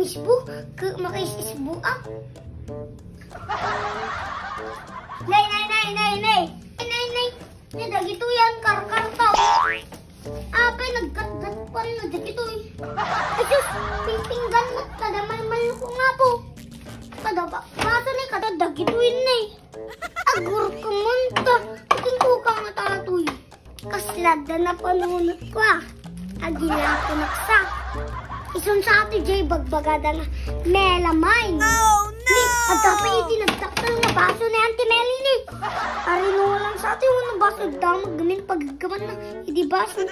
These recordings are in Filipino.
isbu, makisisbu ah. Nay. Dagito yan, karkar tao. Apay, naggat-gat pa na dagito eh. Ay, Diyos, pipinggan mo, tadamal-mal ko nga po. Kadaba, bata na kada dagito yun na eh. Agur ka munta, iting ko ka nga tatoy. Kaslada na panunod ko ah. Agila ko naksa. Isang sa ato jay bagbagada nga melamine. Oh no! At dapat itinagtaktal nga baso ni Auntie Melly ni. Arino lang sa ato yung baso damag gamin paggaman na hindi baso.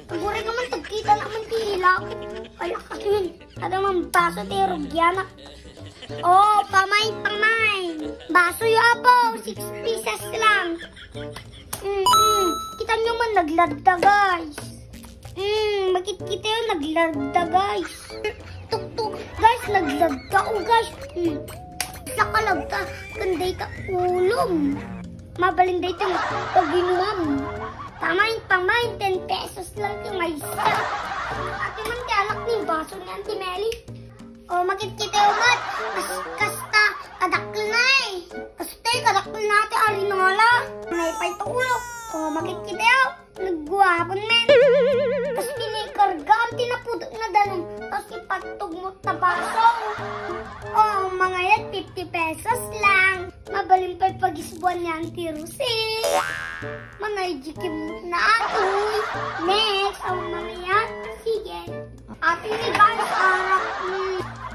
Agure ka man tagkita naman tihila ko. Kaya kasi yun. Ada man baso tayo rugyana. Oh, pamay. Baso yapo, 6 pieces lang. Kita nyo man nagladda guys. Makikita yun, naglarda guys. Tuk guys, naglarda ko guys. Sa kalagta, kanday ka ulong. Mabalinday ito, paginuam. Pamain, 10 pesos lang ito may isa. Ate man kalak ni baso ni Auntie Melly. O, makikita yun mat. Kasta, kadakil na eh. Kasta, kadakil natin alinola. May pa ito ulo. O, makikita yun. Nagguwapon men. Tapos pinikarga ang tinapudot na dalong. Tapos ipatog mo na baso. Oh, mga yan, 50 pesos lang. Mabalimpay pag-isbuan niya ang tirusin. Manayjikim mo na atoy. Next, ang mga yan. Sige. Ating ni guys, harap.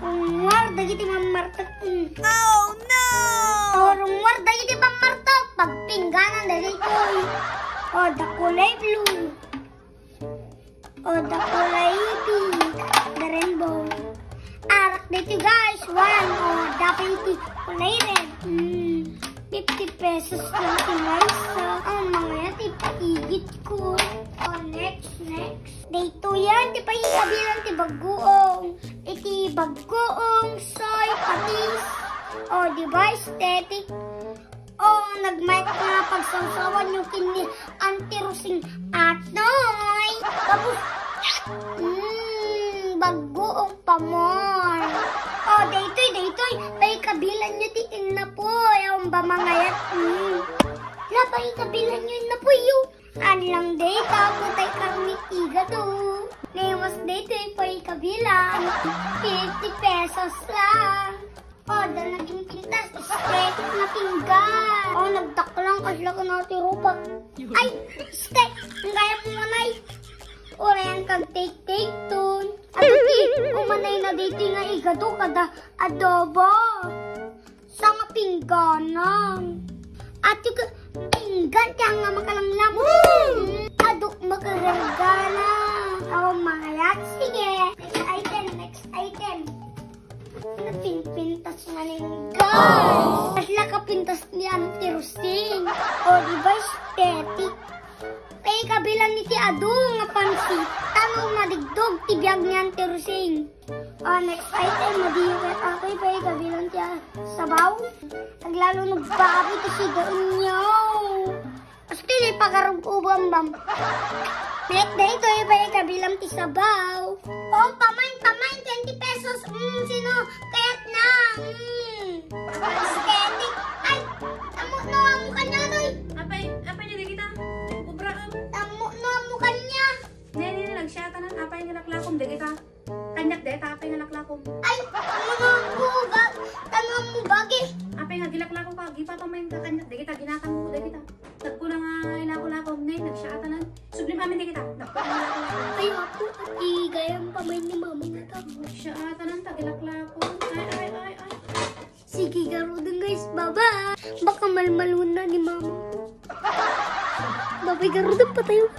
Rungwar, dagiti mamartak. Oh, no! Oh, rungwar, dagiti mamartak. Pagpingganan, dagiti. Oh, the kulay blue. Oh, the kulay pink. The rainbow. Arak dito guys. 1. Oh, dapat iti kulay red. 50 pesos lang si Marisa. Oh, mga yan, ipaigit ko. Oh, next. Dito yan, ipaikabilang ti bagoong. Iti bagoong, soy, patis. Oh, diba, aesthetic. Oh, nag-mic na pagsawsawan yung kini Auntie Rosing atoy. Tapos, bagoong pamor. Oh, daytoy. Pay kabilan nyo titin na po. Yung ba mga yan? Pay kabilan nyo na po yung. Anlang day, tapos kami tiga to. Newas daytoy, pay kabilan. 50 pesos lang. Oh, dahil naging pintas, aesthetic na pinggan. Oh, nagdaklang kasla ka natin rupak. Ay, steak, ang gaya mo manay. O, yan kag take tun. At iti, umanay na dito nga igado kada adobo. Sa nga pingganan. At yung pinggan, kaya nga makalanglam. Adok makaragana. Oh, mga yan. Sige. Next item. Napintas nga rin guys. At lakapintas ni Auntie Rosing. O, diba aesthetic? Pay kabilang ni ti Ado nga pansit. Tanong madigdog tibiyag ni Auntie Rosing. O, next item. Madiyo kayo ako'y pay kabilang ti sabaw. Naglalo nagbabi ti sigain nyo. Asti di pagarug-ubam bam. Mek dito pay kabilang ti sabaw. O, pamain 20 pesos. Sino? Kaya't na. Aesthetic. Ay, tamo no amo kanya doy. Apay niya di kita. Ubra. Tamo no amo kanya. Nene nagsyata nan apay nga laklakom di kita. Kanyak de apay nga laklakom. Ay, tanong mo bagi. Apay nga gilaklako ka gipa to main ka kanyak di kita ginatang mo di kita. Tagkulang nga inakulakom ne nagsyata nan. Sublim amin di kita. Ay, ako gayang pamay ni mama nga ta. Nagsyata nan tagilaklako. Ay. Sige, garo din guys. Bye-bye. Baka malmalun na ni mama. Bye-bye, garo din pa tayo.